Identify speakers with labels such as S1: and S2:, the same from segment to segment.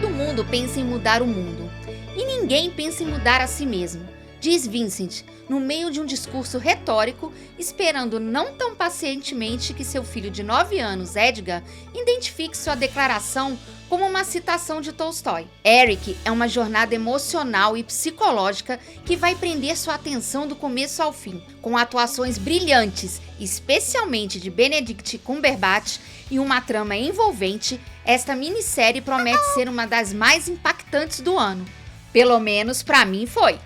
S1: Todo mundo pensa em mudar o mundo, e ninguém pensa em mudar a si mesmo, diz Vincent, no meio de um discurso retórico, esperando não tão pacientemente que seu filho de 9 anos, Edgar, identifique sua declaração como uma citação de Tolstói. Eric é uma jornada emocional e psicológica que vai prender sua atenção do começo ao fim, com atuações brilhantes, especialmente de Benedict Cumberbatch, e uma trama envolvente. Esta minissérie promete ser uma das mais impactantes do ano. Pelo menos pra mim foi.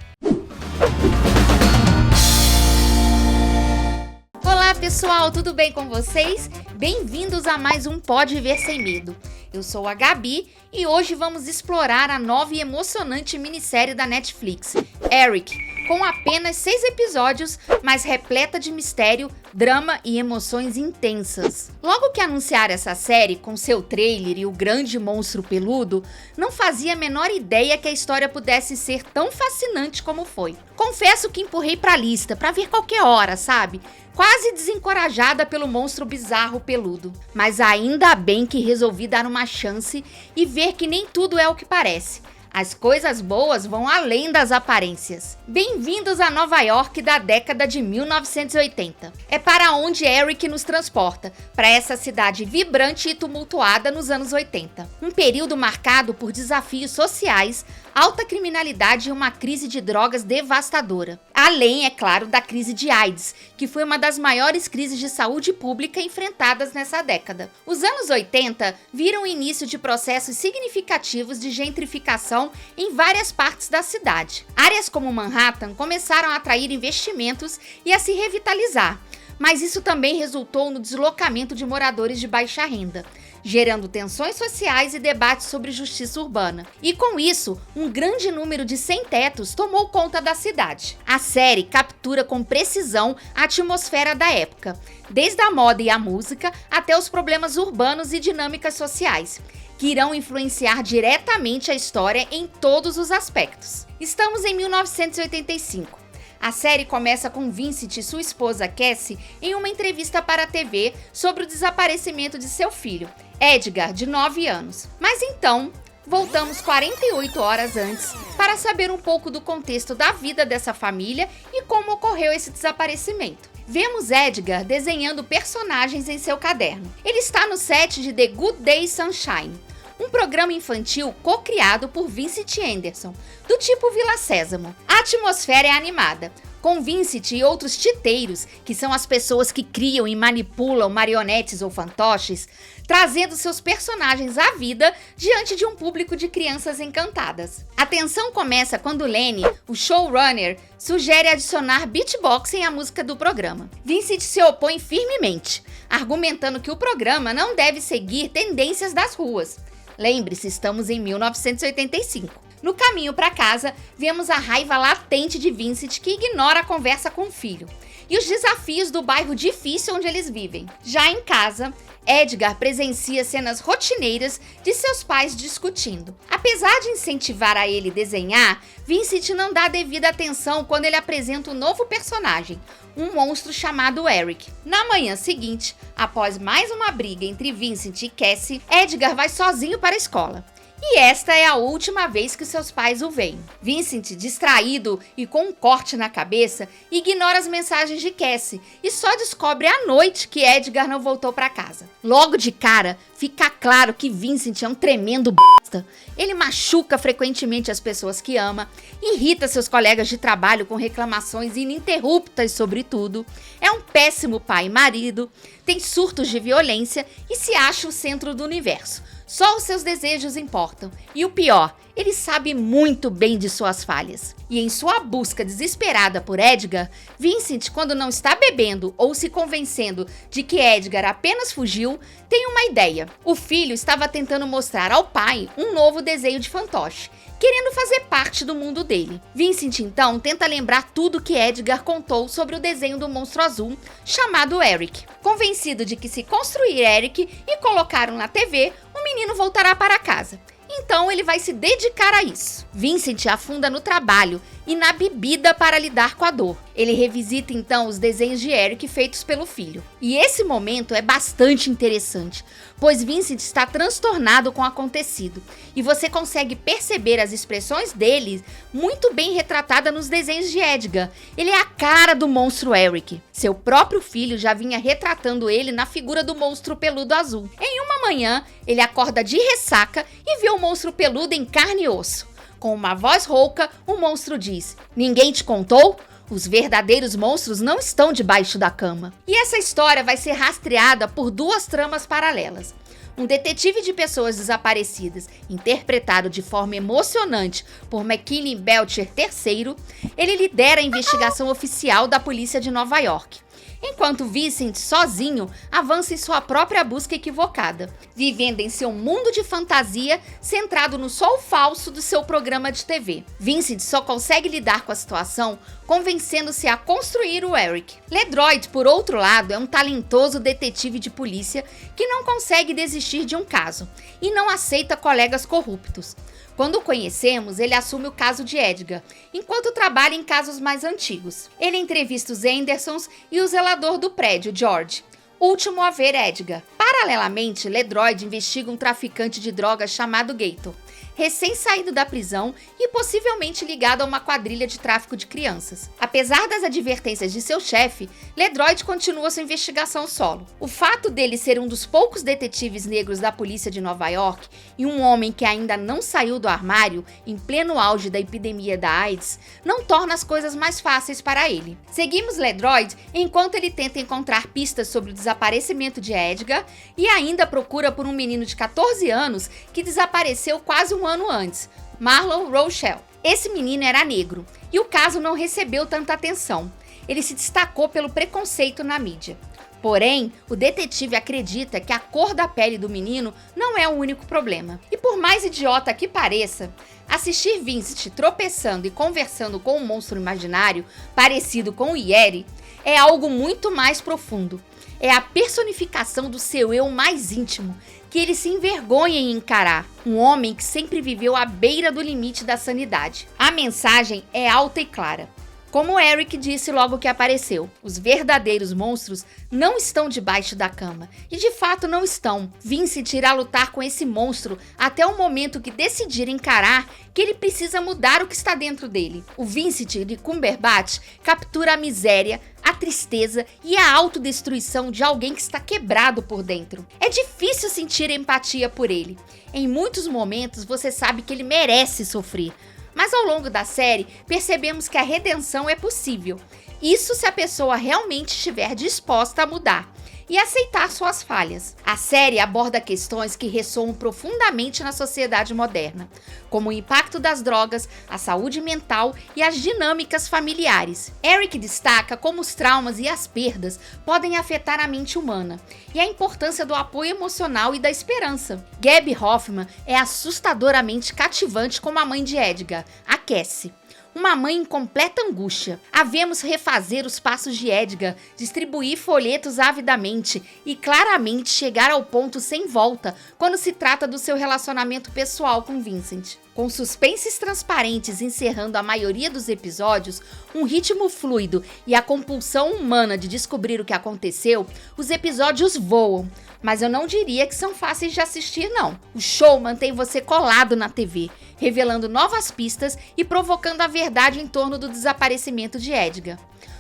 S1: Olá pessoal, tudo bem com vocês? Bem-vindos a mais um Pode Ver Sem Medo. Eu sou a Gabi e hoje vamos explorar a nova e emocionante minissérie da Netflix, Eric, com apenas 6 episódios, mas repleta de mistério, drama e emoções intensas. Logo que anunciaram essa série com seu trailer e o grande monstro peludo, não fazia a menor ideia que a história pudesse ser tão fascinante como foi. Confesso que empurrei pra lista, pra ver qualquer hora, sabe? Quase desencorajada pelo monstro bizarro peludo. Mas ainda bem que resolvi dar uma chance e ver que nem tudo é o que parece. As coisas boas vão além das aparências. Bem-vindos a Nova York da década de 1980. É para onde Eric nos transporta, para essa cidade vibrante e tumultuada nos anos 80. Um período marcado por desafios sociais, alta criminalidade e uma crise de drogas devastadora. Além, é claro, da crise de AIDS, que foi uma das maiores crises de saúde pública enfrentadas nessa década. Os anos 80 viram o início de processos significativos de gentrificação em várias partes da cidade. Áreas como Manhattan começaram a atrair investimentos e a se revitalizar, mas isso também resultou no deslocamento de moradores de baixa renda, gerando tensões sociais e debates sobre justiça urbana. E com isso, um grande número de sem-tetos tomou conta da cidade. A série captura com precisão a atmosfera da época, desde a moda e a música até os problemas urbanos e dinâmicas sociais, que irão influenciar diretamente a história em todos os aspectos. Estamos em 1985. A série começa com Vincent e sua esposa Cassie em uma entrevista para a TV sobre o desaparecimento de seu filho, Edgar, de 9 anos. Mas então, voltamos 48 horas antes para saber um pouco do contexto da vida dessa família e como ocorreu esse desaparecimento. Vemos Edgar desenhando personagens em seu caderno. Ele está no set de The Good Day Sunshine, um programa infantil co-criado por Vincent Anderson, do tipo Vila Sésamo. A atmosfera é animada, com Vincent e outros titeiros, que são as pessoas que criam e manipulam marionetes ou fantoches, trazendo seus personagens à vida diante de um público de crianças encantadas. A tensão começa quando Lenny, o showrunner, sugere adicionar beatboxing à música do programa. Vincent se opõe firmemente, argumentando que o programa não deve seguir tendências das ruas. Lembre-se, estamos em 1985. No caminho para casa, vemos a raiva latente de Vincent, que ignora a conversa com o filho, e os desafios do bairro difícil onde eles vivem. Já em casa, Edgar presencia cenas rotineiras de seus pais discutindo. Apesar de incentivar a ele desenhar, Vincent não dá devida atenção quando ele apresenta um novo personagem, um monstro chamado Eric. Na manhã seguinte, após mais uma briga entre Vincent e Cassie, Edgar vai sozinho para a escola. E esta é a última vez que seus pais o veem. Vincent, distraído e com um corte na cabeça, ignora as mensagens de Cassie e só descobre à noite que Edgar não voltou para casa. Logo de cara, fica claro que Vincent é um tremendo bosta. Ele machuca frequentemente as pessoas que ama, irrita seus colegas de trabalho com reclamações ininterruptas sobre tudo, é um péssimo pai e marido, tem surtos de violência e se acha o centro do universo. Só os seus desejos importam. E o pior, ele sabe muito bem de suas falhas. E em sua busca desesperada por Edgar, Vincent, quando não está bebendo ou se convencendo de que Edgar apenas fugiu, tem uma ideia. O filho estava tentando mostrar ao pai um novo desenho de fantoche, querendo fazer parte do mundo dele. Vincent então tenta lembrar tudo que Edgar contou sobre o desenho do monstro azul, chamado Eric. Convencido de que se construir Eric e colocar-o na TV, o menino voltará para casa. Então ele vai se dedicar a isso. Vincent afunda no trabalho e na bebida para lidar com a dor. Ele revisita então os desenhos de Eric feitos pelo filho. E esse momento é bastante interessante, pois Vincent está transtornado com o acontecido, e você consegue perceber as expressões dele muito bem retratada nos desenhos de Edgar. Ele é a cara do monstro Eric. Seu próprio filho já vinha retratando ele na figura do monstro peludo azul. Em uma manhã, ele acorda de ressaca e vê o monstro peludo em carne e osso. Com uma voz rouca, o monstro diz: "Ninguém te contou? Os verdadeiros monstros não estão debaixo da cama." E essa história vai ser rastreada por duas tramas paralelas. Um detetive de pessoas desaparecidas, interpretado de forma emocionante por McKinney Belcher III, ele lidera a investigação oficial da polícia de Nova York, enquanto Vincent, sozinho, avança em sua própria busca equivocada, vivendo em seu mundo de fantasia centrado no sol falso do seu programa de TV. Vincent só consegue lidar com a situação convencendo-se a construir o Eric. Ledroyd, por outro lado, é um talentoso detetive de polícia que não consegue desistir de um caso e não aceita colegas corruptos. Quando o conhecemos, ele assume o caso de Edgar, enquanto trabalha em casos mais antigos. Ele entrevista os Andersons e o zelador do prédio, George, último a ver Edgar. Paralelamente, Ledroyd investiga um traficante de drogas chamado Gator, recém-saído da prisão e possivelmente ligado a uma quadrilha de tráfico de crianças. Apesar das advertências de seu chefe, Ledroyd continua sua investigação solo. O fato dele ser um dos poucos detetives negros da polícia de Nova York e um homem que ainda não saiu do armário em pleno auge da epidemia da AIDS não torna as coisas mais fáceis para ele. Seguimos Ledroyd enquanto ele tenta encontrar pistas sobre o desaparecimento de Edgar e ainda procura por um menino de 14 anos que desapareceu quase um ano antes, Marlon Rochelle. Esse menino era negro e o caso não recebeu tanta atenção. Ele se destacou pelo preconceito na mídia. Porém, o detetive acredita que a cor da pele do menino não é o único problema. E por mais idiota que pareça, assistir Vincent tropeçando e conversando com um monstro imaginário parecido com o Yeti é algo muito mais profundo. É a personificação do seu eu mais íntimo, que ele se envergonha em encarar. Um homem que sempre viveu à beira do limite da sanidade. A mensagem é alta e clara. Como Eric disse logo que apareceu, os verdadeiros monstros não estão debaixo da cama. E de fato não estão. Vincent irá lutar com esse monstro até o momento que decidir encarar que ele precisa mudar o que está dentro dele. O Vincent de Cumberbatch captura a miséria, a tristeza e a autodestruição de alguém que está quebrado por dentro. É difícil sentir empatia por ele. Em muitos momentos você sabe que ele merece sofrer. Mas ao longo da série, percebemos que a redenção é possível. Isso se a pessoa realmente estiver disposta a mudar e aceitar suas falhas. A série aborda questões que ressoam profundamente na sociedade moderna, como o impacto das drogas, a saúde mental e as dinâmicas familiares. Eric destaca como os traumas e as perdas podem afetar a mente humana e a importância do apoio emocional e da esperança. Gaby Hoffmann é assustadoramente cativante como a mãe de Edgar, a Cassie. Uma mãe em completa angústia. A vemos refazer os passos de Edgar, distribuir folhetos avidamente e claramente chegar ao ponto sem volta quando se trata do seu relacionamento pessoal com Vincent. Com suspenses transparentes encerrando a maioria dos episódios, um ritmo fluido e a compulsão humana de descobrir o que aconteceu, os episódios voam. Mas eu não diria que são fáceis de assistir, não. O show mantém você colado na TV, revelando novas pistas e provocando a verdade em torno do desaparecimento de Edgar.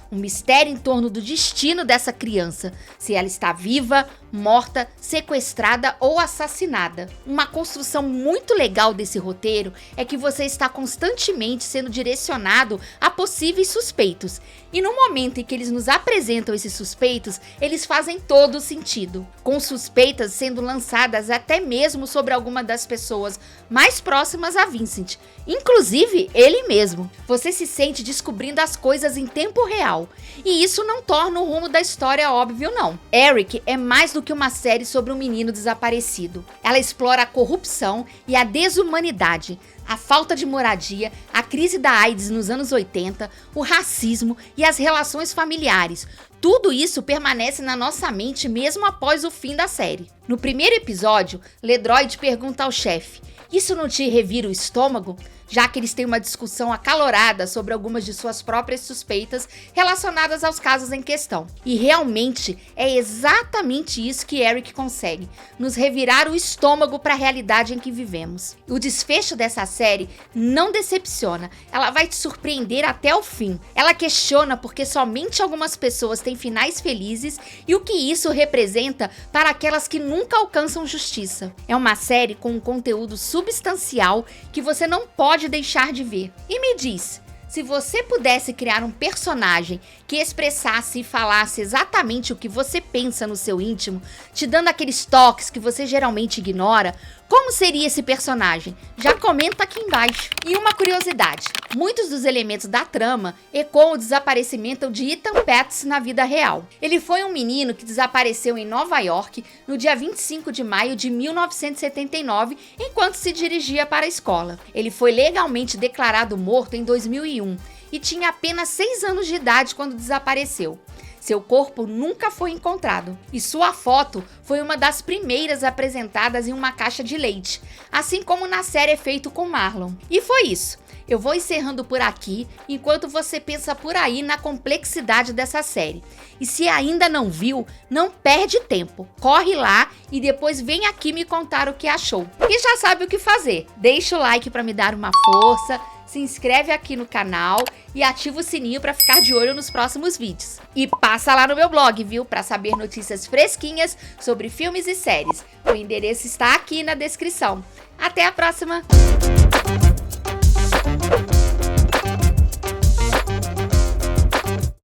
S1: Um mistério em torno do destino dessa criança, se ela está viva, morta, sequestrada ou assassinada. Uma construção muito legal desse roteiro é que você está constantemente sendo direcionado a possíveis suspeitos, e no momento em que eles nos apresentam esses suspeitos, eles fazem todo sentido, com suspeitas sendo lançadas até mesmo sobre alguma das pessoas mais próximas a Vincent, inclusive ele mesmo. Você se sente descobrindo as coisas em tempo real, e isso não torna o rumo da história óbvio, não. Eric é mais do que uma série sobre um menino desaparecido. Ela explora a corrupção e a desumanidade, a falta de moradia, a crise da AIDS nos anos 80, o racismo e as relações familiares. Tudo isso permanece na nossa mente mesmo após o fim da série. No primeiro episódio, Ledroyd pergunta ao chefe: "Isso não te revira o estômago?" já que eles têm uma discussão acalorada sobre algumas de suas próprias suspeitas relacionadas aos casos em questão. E realmente é exatamente isso que Eric consegue, nos revirar o estômago para a realidade em que vivemos. O desfecho dessa série não decepciona, ela vai te surpreender até o fim. Ela questiona porque somente algumas pessoas têm finais felizes e o que isso representa para aquelas que nunca alcançam justiça. É uma série com um conteúdo substancial que você não pode deixar de ver. E me diz, se você pudesse criar um personagem que expressasse e falasse exatamente o que você pensa no seu íntimo, te dando aqueles toques que você geralmente ignora, como seria esse personagem? Já comenta aqui embaixo. E uma curiosidade, muitos dos elementos da trama ecoam o desaparecimento de Ethan Pets na vida real. Ele foi um menino que desapareceu em Nova York no dia 25 de maio de 1979, enquanto se dirigia para a escola. Ele foi legalmente declarado morto em 2001 e tinha apenas 6 anos de idade quando desapareceu. Seu corpo nunca foi encontrado e sua foto foi uma das primeiras apresentadas em uma caixa de leite, assim como na série feita com Marlon. E foi isso. Eu vou encerrando por aqui, enquanto você pensa por aí na complexidade dessa série. E se ainda não viu, não perde tempo. Corre lá e depois vem aqui me contar o que achou. E já sabe o que fazer. Deixa o like para me dar uma força, se inscreve aqui no canal e ativa o sininho para ficar de olho nos próximos vídeos. E passa lá no meu blog, viu? Para saber notícias fresquinhas sobre filmes e séries. O endereço está aqui na descrição. Até a próxima!